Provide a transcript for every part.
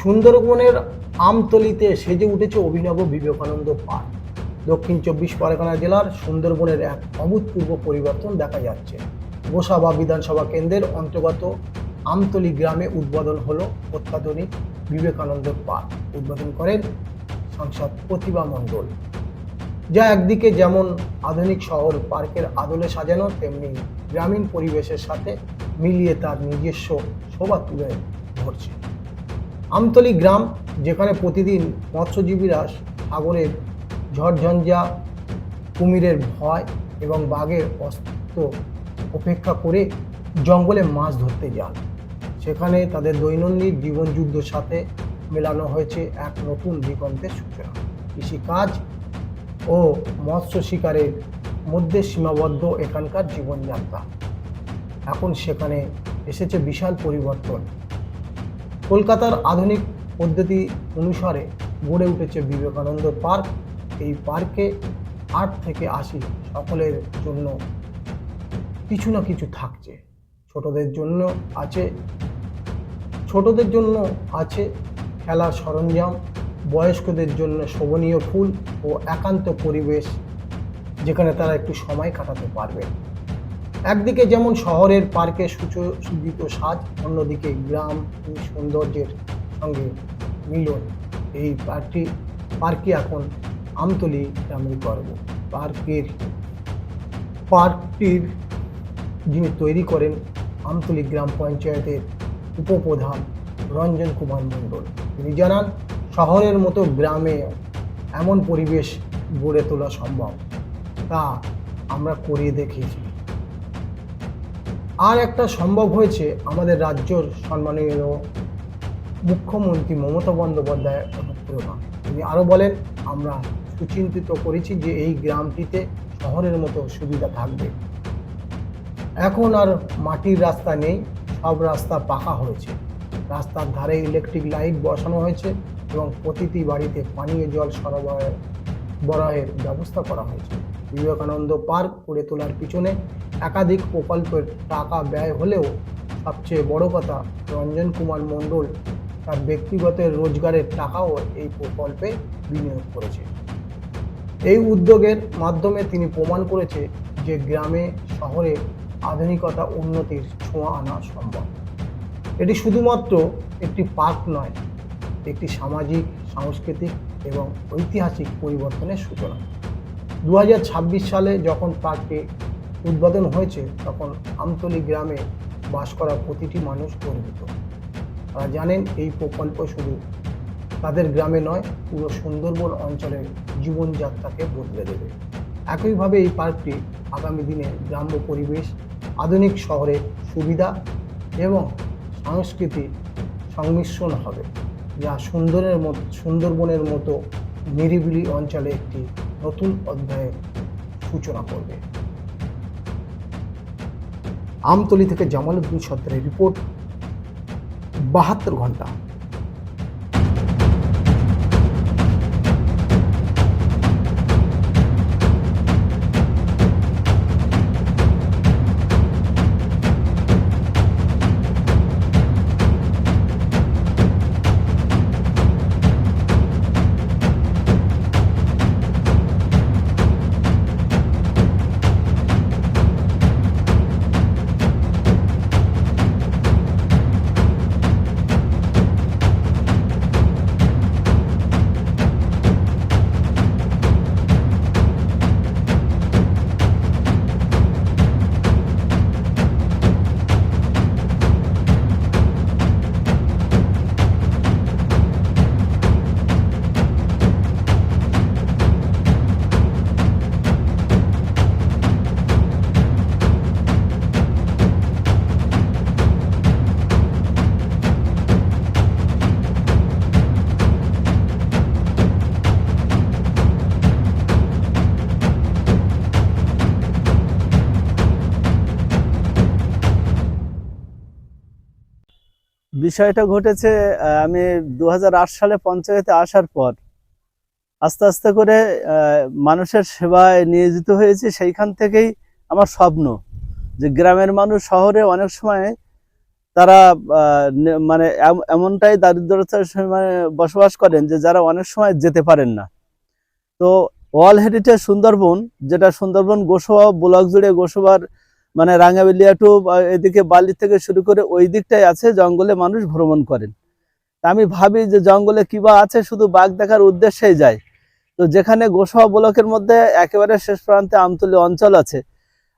সুন্দরবনের আমতলীতে সেজে উঠেছে অভিনব বিবেকানন্দ পার্ক। দক্ষিণ চব্বিশ পরগনা জেলার সুন্দরবনের এক অভূতপূর্ব পরিবর্তন দেখা যাচ্ছে। গোসাবা বিধানসভা কেন্দ্রের অন্তর্গত আমতলী গ্রামে উদ্বোধন হলো অত্যাধুনিক বিবেকানন্দ পার্ক। উদ্বোধন করেন সাংসদ প্রতিভা মণ্ডল। যা একদিকে যেমন আধুনিক শহর পার্কের আদলে সাজানো, তেমনি গ্রামীণ পরিবেশের সাথে মিলিয়ে তার নিজস্ব শোভা তুলে ধরছে। আমতলী গ্রাম, যেখানে প্রতিদিন মৎস্যজীবীরা সাগরের ঝড়ঝঞ্ঝা, কুমিরের ভয় এবং বাঘের অস্ত্র উপেক্ষা করে জঙ্গলে মাছ ধরতে যান, সেখানে তাদের দৈনন্দিন জীবনযুদ্ধের সাথে মেলানো হয়েছে এক নতুন দিগন্তের সূচনা। কৃষিকাজ ও মৎস্য শিকারের মধ্যে সীমাবদ্ধ এখানকার জীবনযাত্রা, এখন সেখানে এসেছে বিশাল পরিবর্তন। কলকাতার আধুনিক পদ্ধতি অনুসারে গড়ে উঠেছে বিবেকানন্দ পার্ক। এই পার্কে 8 থেকে 80 সকলের জন্য কিছু না কিছু থাকছে। ছোটদের জন্য আছে খেলার সরঞ্জাম, বয়স্কদের জন্য শোভনীয় ফুল ও একান্ত পরিবেশ, যেখানে তারা একটু সময় কাটাতে পারবে। একদিকে যেমন শহরের পার্কে সুসজ্জিত সাজ, অন্যদিকে গ্রাম সৌন্দর্যের সঙ্গে মিলন। এই পার্কটি এখন আমতলী গ্রামের গর্ব। পার্কটির যিনি তৈরি করেন আমতলী গ্রাম পঞ্চায়েতের উপপ্রধান রঞ্জন কুমার মণ্ডল। তিনি জানান, শহরের মতো গ্রামে এমন পরিবেশ গড়ে তোলা সম্ভব, তা আমরা করিয়ে দেখিয়েছি। আর একটা সম্ভব হয়েছে আমাদের রাজ্যের সম্মানীয় মুখ্যমন্ত্রী মমতা বন্দ্যোপাধ্যায়ের অনুপ্রেরণা। তিনি আরও বলেন, আমরা সুচিন্তিত করেছি যে এই গ্রামটিতে শহরের মতো সুবিধা থাকবে। এখন আর মাটির রাস্তা নেই, সব রাস্তা পাকা হয়েছে। রাস্তার ধারে ইলেকট্রিক লাইট বসানো হয়েছে এবং প্রতিটি বাড়িতে পানীয় জল সরবরাহের ব্যবস্থা করা হয়েছে। বিবেকানন্দ পার্ক গড়ে তোলার পিছনে একাধিক প্রকল্পের টাকা ব্যয় হলেও সবচেয়ে বড় কথা, রঞ্জন কুমার মণ্ডল তার ব্যক্তিগত রোজগারের টাকাও এই প্রকল্পে বিনিয়োগ করেছে। এই উদ্যোগের মাধ্যমে তিনি প্রমাণ করেছে যে গ্রামে শহরে আধুনিকতা উন্নতির ছোঁয়া আনা সম্ভব। এটি শুধুমাত্র একটি পার্ক নয়, একটি সামাজিক, সাংস্কৃতিক এবং ঐতিহাসিক পরিবর্তনের সূচনা। 2026 সালে যখন পার্কটি উদ্বোধন হয়েছে, তখন আমতলী গ্রামে বাস করা প্রতিটি মানুষ গর্বিত। তারা জানেন এই প্রকল্প শুধু তাদের গ্রামে নয়, পুরো সুন্দরবন অঞ্চলের জীবনযাত্রাকে বদলে দেবে। একইভাবে এই পার্কটি আগামী দিনে গ্রাম্য পরিবেশ, আধুনিক শহরের সুবিধা এবং সংস্কৃতির সংমিশ্রণ হবে, যা সুন্দরবনের মতো নিরিবিলি অঞ্চলে একটি নতুন অধ্যায়ের সূচনা করবে। আমতলী থেকে জামালউদ্দিন সর্দারের রিপোর্ট, 72 ঘন্টা। বিষয়টা ঘটেছে, আমি 2008 সালে পঞ্চায়েতে আসার পর আস্তে আস্তে করে মানুষের সেবায় নিয়োজিত হয়েছি। সেইখান থেকেই আমার স্বপ্ন যে গ্রামের মানুষ শহরে অনেক সময় তারা মানে এমনটাই দারিদ্রতার মানে বসবাস করেন যে যারা অনেক সময় যেতে পারেন না। তো ওয়ার্ল্ড হেরিটেজ সুন্দরবন, যেটা সুন্দরবন গোসবা ব্লক জুড়ে, গোসবার মানে রাঙ্গাবেলিয়া টু এদিকে বালি থেকে শুরু করে ওই দিকটাই আছে, জঙ্গলে মানুষ ভ্রমণ করেন। আমি ভাবি যে জঙ্গলে কিবা আছে, শুধু বাঘ দেখার উদ্দেশ্যেই যায়। তো যেখানে গোসবা ব্লকের মধ্যে একেবারে শেষ প্রান্তে আমতলী অঞ্চল আছে,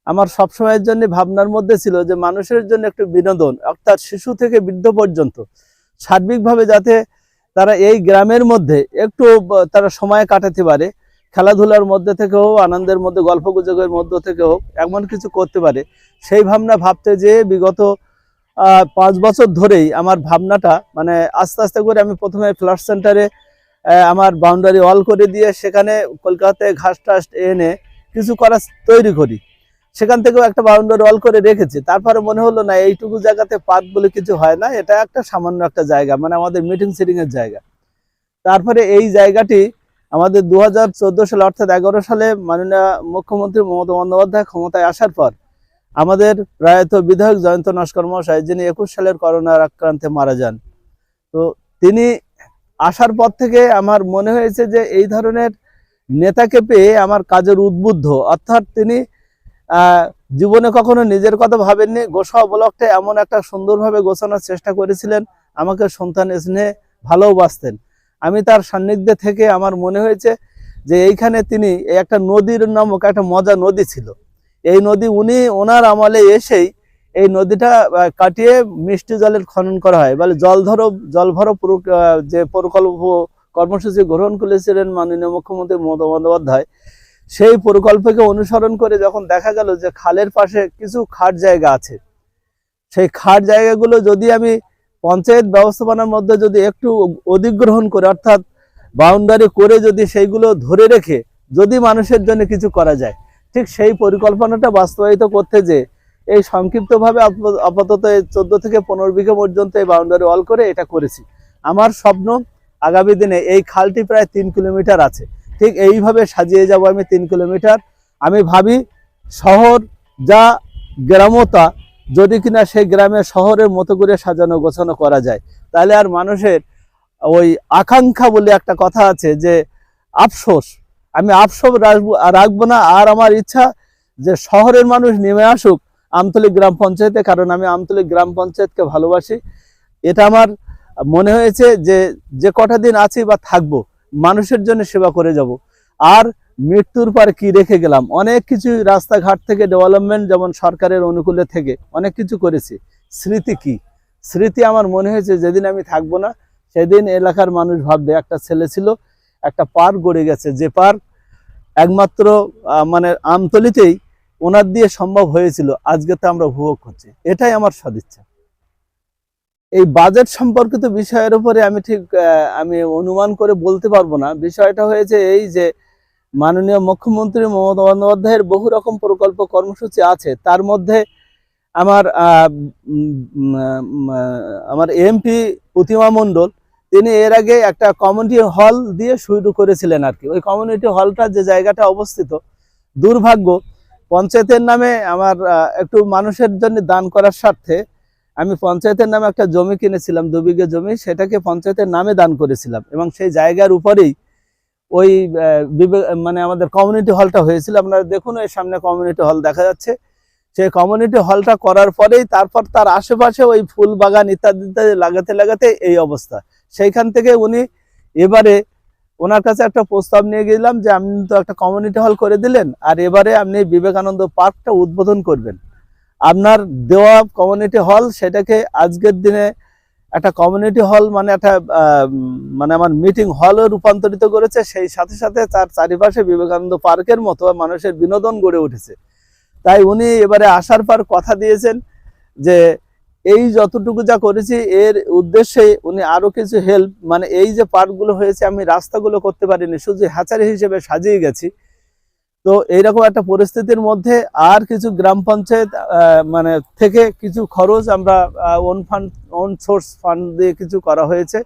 আমার সবসময়ের জন্য ভাবনার মধ্যে ছিল যে মানুষের জন্য একটু বিনোদন, অর্থাৎ শিশু থেকে বৃদ্ধ পর্যন্ত সার্বিকভাবে যাতে তারা এই গ্রামের মধ্যে একটু তারা সময় কাটাতে পারে, খেলাধুলার মধ্যে থেকে হোক, আনন্দের মধ্যে, গল্পগুজবের মধ্যে থেকে হোক, এমন কিছু করতে পারে, সেই ভাবনা ভাবতে যে বিগত 5 বছর ধরেই আমার ভাবনাটা মানে আস্তে আস্তে করে আমি প্রথমে ফ্লাড সেন্টারে আমার বাউন্ডারি ওয়াল করে দিয়ে সেখানে কলকাতায় ঘাস টাস এনে কিছু করা তৈরি করি, সেখান থেকেও একটা বাউন্ডারি ওয়াল করে রেখেছি। তারপরে মনে হলো না, এইটুকু জায়গাতে পার্ক বলে কিছু হয় না, এটা একটা সামান্য একটা জায়গা, মানে আমাদের মিটিং সিটিং এর জায়গা। তারপরে এই জায়গাটি আমাদের 2014 সালে অর্থাৎ 11 সালে মাননীয় মুখ্যমন্ত্রী মমতা বন্দ্যোপাধ্যায় ক্ষমতায় আসার পর আমাদের প্রয়াত বিধায়ক জয়ন্ত নস্কর মহাশয়, যিনি 21 সালের করোনার আক্রান্তে মারা যান, তো তিনি আসার পর থেকে আমার মনে হয়েছে যে এই ধরনের নেতাকে পেয়ে আমার কাজের উদ্বুদ্ধ, অর্থাৎ তিনি জীবনে কখনো নিজের কথা ভাবেননি, গোসবা ব্লকটা এমন একটা সুন্দরভাবে গোছানোর চেষ্টা করেছিলেন, আমাকে সন্তান স্নেহে ভালোবাসতেন। আমি তার সান্নিধ্যে থেকে আমার মনে হয়েছে যে এইখানে তিনি একটা নদীর নামক একটা মজা নদী ছিল, এই নদী উনি ওনার আমলে এসেই এই নদীটা কাটিয়ে মিষ্টি জলের খনন করা হয়, বলে জল ভরো যে প্রকল্প কর্মসূচি গ্রহণ করেছিলেন মাননীয় মুখ্যমন্ত্রী মমতা বন্দ্যোপাধ্যায়, সেই প্রকল্পকে অনুসরণ করে যখন দেখা গেল যে খালের পাশে কিছু খাট জায়গা আছে, সেই খাট জায়গাগুলো যদি আমি পঞ্চায়েত ব্যবস্থাপনার মধ্যে যদি একটু অধিগ্রহণ করে, অর্থাৎ বাউন্ডারি করে যদি সেইগুলো ধরে রেখে যদি মানুষের জন্য কিছু করা যায়, ঠিক সেই পরিকল্পনাটা বাস্তবায়িত করতে যে এই সংক্ষিপ্তভাবে আপাতত 14 থেকে 15 বিঘা পর্যন্ত এই বাউন্ডারি ওয়াল করে এটা করেছি। আমার স্বপ্ন আগামী দিনে এই খালটি প্রায় 3 কিলোমিটার আছে, ঠিক এইভাবে সাজিয়ে যাব আমি 3 কিলোমিটার। আমি ভাবি শহর যা গ্রামতা, যদি কিনা সেই গ্রামে শহরের মতো করে সাজানো গোছানো করা যায়, তাহলে আর মানুষের ওই আকাঙ্ক্ষা বলে একটা কথা আছে যে আফসোস, আমি আফসোস রাখবো না। আর আমার ইচ্ছা যে শহরের মানুষ নেমে আসুক আমতলী গ্রাম পঞ্চায়েতে, কারণ আমি আমতলী গ্রাম পঞ্চায়েতকে ভালোবাসি। এটা আমার মনে হয়েছে যে যে কটা দিন আছি বা থাকবো মানুষের জন্য সেবা করে যাব। আর মৃত্যুর পর কি রেখে গেলাম, অনেক কিছু রাস্তাঘাট থেকে ডেভেলপমেন্ট, যেমন সরকারের অনুকূলে থেকে অনেক কিছু করেছি। স্মৃতি কি, স্মৃতি আমার মনে হয়েছে যেদিন আমি থাকবো না সেদিন এলাকার মানুষ ভাববে একটা ছেলে ছিল, একটা পার্ক গড়ে গেছে, যে পার্ক একমাত্র মানে আমতলীতেই ওনার দিয়ে সম্ভব হয়েছিল, আজকে তো আমরা উপভোগ করছি। এটাই আমার সদিচ্ছা। এই বাজেট সম্পর্কিত বিষয়ের উপরে আমি ঠিক আমি অনুমান করে বলতে পারবো না। বিষয়টা হয়েছে এই যে মাননীয় মুখ্যমন্ত্রী মমতা বন্দ্যোপাধ্যায়ের বহু রকম প্রকল্প কর্মসূচি আছে, তার মধ্যে আমার আমার এমপি প্রতিমা মণ্ডল, তিনি এর আগে একটা কমিউনিটি হল দিয়ে শুরু করেছিলেন আর কি। ওই কমিউনিটি হলটা যে জায়গাটা অবস্থিত, দুর্ভাগ্য পঞ্চায়েতের নামে আমার একটু মানুষের জন্য দান করার স্বার্থে আমি পঞ্চায়েতের নামে একটা জমি কিনেছিলাম, 2 বিঘা জমি, সেটাকে পঞ্চায়েতের নামে দান করেছিলাম, এবং সেই জায়গার উপরেই ওই মানে আমাদের কমিউনিটি হলটা হয়েছিল। আপনারা দেখুন এই সামনে কমিউনিটি হল দেখা যাচ্ছে। সেই কমিউনিটি হলটা করার পরেই তারপর তার আশেপাশে ওই ফুল বাগান ইত্যাদি ইত্যাদি লাগাতে লাগাতে এই অবস্থা। সেইখান থেকে উনি এবারে ওনার কাছে একটা প্রস্তাব নিয়ে গেলাম যে আপনি তো একটা কমিউনিটি হল করে দিলেন, আর এবারে আপনি বিবেকানন্দ পার্কটা উদ্বোধন করবেন। আপনার দেওয়া কমিউনিটি হল সেটাকে আজকের দিনে একটা কমিউনিটি হল মানে একটা মানে আমার মিটিং হলে রূপান্তরিত করেছে। সেই সাথে সাথে তার চারিপাশে বিবেকানন্দ পার্কের মতো মানুষের বিনোদন গড়ে উঠেছে। তাই উনি এবারে আসার পর কথা দিয়েছেন যে এই যতটুকু যা করেছি এর উদ্দেশ্যে উনি আরো কিছু হেল্প, মানে এই যে পার্কগুলো হয়েছে আমি রাস্তাগুলো করতে পারিনি, শুধু হ্যাচারি হিসেবে সাজিয়ে গেছি। তো এইরকম একটা পরিস্থিতির মধ্যে আর কিছু গ্রাম পঞ্চায়েত মানে থেকে কিছু খরচ আমরা ওন সোর্স ফান্ড দিয়ে কিছু করা হয়েছে।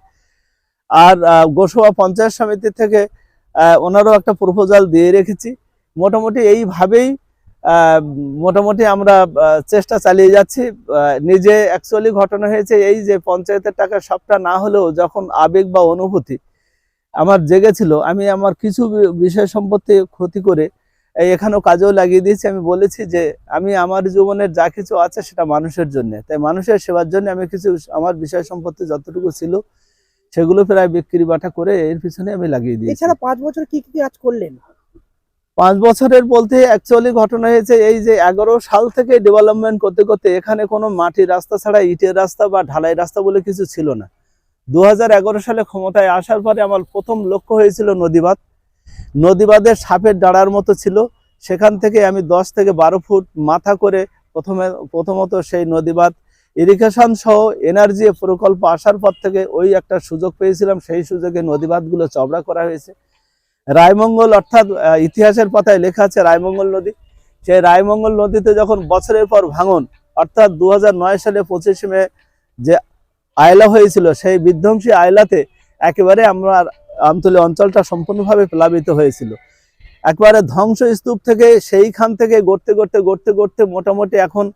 আর গোসবা পঞ্চায়েত সমিতি থেকে ওনারও একটা প্রপোজাল দিয়ে রেখেছি। মোটামুটি এইভাবেই মোটামুটি আমরা চেষ্টা চালিয়ে যাচ্ছি। নিজে অ্যাকচুয়ালি ঘটনা হয়েছে এই যে পঞ্চায়েতের টাকা সবটা না হলেও যখন আবেগ বা অনুভূতি আমার জেগেছিল, আমি আমার কিছু বিষয় সম্পত্তি ক্ষতি করে এখানেও কাজেও লাগিয়ে দিয়েছি। আমি বলেছি যে আমি আমার জীবনের যা কিছু আছে সেটা মানুষের জন্য, তাই মানুষের সেবার জন্য আমি কিছু আমার বিষয় সম্পত্তি যতটুকু ছিল সেগুলো প্রায় বিক্রি বাটা করে এর পিছনে আমি লাগিয়ে দিয়েছি। এছাড়া 5 বছর কি কি কাজ করলেন? 5 বছরের বলতে অ্যাকচুয়ালি ঘটনা হয়েছে এই যে 11 সাল থেকে ডেভেলপমেন্ট করতে করতে এখানে কোনো মাটির রাস্তা ছাড়া ইটের রাস্তা বা ঢালাই রাস্তা বলে কিছু ছিল না। 2011 সালে ক্ষমতায় আসার পরে আমার প্রথম লক্ষ্য হয়েছিল নদীবাঁধ। নদীবাঁধের সাপের ডাড়ার মতো ছিল, সেখান থেকে আমি 10 থেকে 12 ফুট মাথা করে প্রথমত সেই নদীবাঁধ ইরিগেশন সহ এনার্জি প্রকল্প আসার পর থেকে ওই একটা সুযোগ পেয়েছিলাম, সেই সুযোগে নদীবাঁধগুলো চওড়া করা হয়েছে। রায়মঙ্গল অর্থাৎ ইতিহাসের পাতায় লেখা আছে রায়মঙ্গল নদী, সেই রায়মঙ্গল নদীতে যখন বছরের পর ভাঙন অর্থাৎ 2009 সালে 25 মে যে আয়লা হয়েছিল, সেই বিধ্বংসী আয়লাতে একেবারে আমরা আমতলী অঞ্চলটা সম্পূর্ণভাবে প্লাবিত হয়েছিল। একবারে ধ্বংসস্তূপ থেকে সেইখান থেকে গড়তে গড়তে মোটামুটি এখন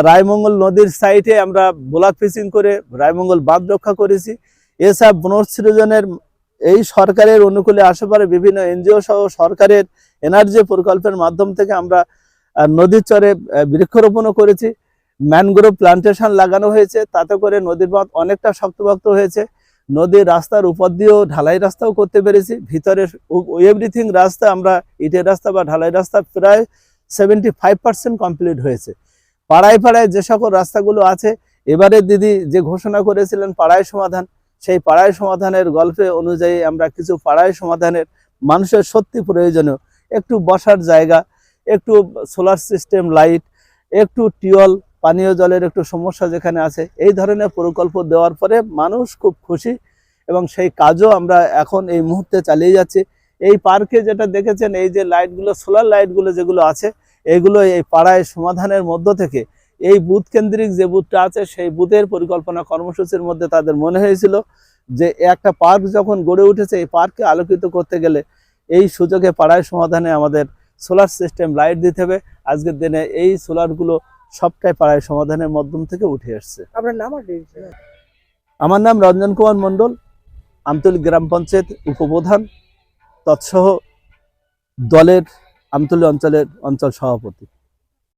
রায়মঙ্গল নদীর সাইডে আমরা ব্লক ফিশিং করে রায়মঙ্গল বাঁধ রক্ষা করেছি। এসব পুনঃসৃজনের এই সরকারের অনুকূলে আশেপাশে বিভিন্ন এনজিও সহ সরকারের এনার্জি প্রকল্পের মাধ্যম থেকে আমরা নদীর চরে বৃক্ষরোপণও করেছি, ম্যানগ্রোভ প্লান্টেশন লাগানো হয়েছে, তাতে করে নদীর বাঁধ অনেকটা শক্তপোক্ত হয়েছে। নদীর রাস্তার উপর দিয়েও ঢালাই রাস্তাও করতে পেরেছি, ভিতরে এভরিথিং রাস্তা আমরা ইটের রাস্তা বা ঢালাই রাস্তা প্রায় 75% কমপ্লিট হয়েছে। পাড়ায় পাড়ায় যে সকল রাস্তাগুলো আছে, এবারে দিদি যে ঘোষণা করেছিলেন পাড়ায় সমাধান, সেই পাড়ায় সমাধানের গল্পে অনুযায়ী আমরা কিছু পাড়ায় সমাধানের মানুষের সত্যি প্রয়োজনীয় একটু বসার জায়গা, একটু সোলার সিস্টেম লাইট, একটু টিউবওয়েল পানীয় জলের একটু সমস্যা যেখানে আছে, এই ধরনের প্রকল্প দেওয়ার পরে মানুষ খুব খুশি এবং সেই কাজও আমরা এখন এই মুহূর্তে চালিয়ে যাচ্ছি। এই পার্কে যেটা দেখেছেন এই যে লাইটগুলো, সোলার লাইটগুলো যেগুলো আছে, এগুলো এই পাড়ায় সমাধানের মধ্য থেকে এই বুথ কেন্দ্রিক যে বুথটা আছে সেই বুথের পরিকল্পনা কর্মসূচির মধ্যে তাদের মনে হয়েছিল যে একটা পার্ক যখন গড়ে উঠেছে, এই পার্ককে আলোকিত করতে গেলে এই সুযোগে পাড়ায় সমাধানে আমাদের সোলার সিস্টেম লাইট দিতে হবে। আজকের দিনে এই সোলারগুলো সবটাই পাড়ায় সমাধানের মাধ্যম থেকে উঠে আসছে। আপনার নাম আর আমার নাম রঞ্জন কুমার মণ্ডল, আমতলী গ্রাম পঞ্চায়েত উপপ্রধান তৎসহ দলের আমতলী অঞ্চলের অঞ্চল সভাপতি।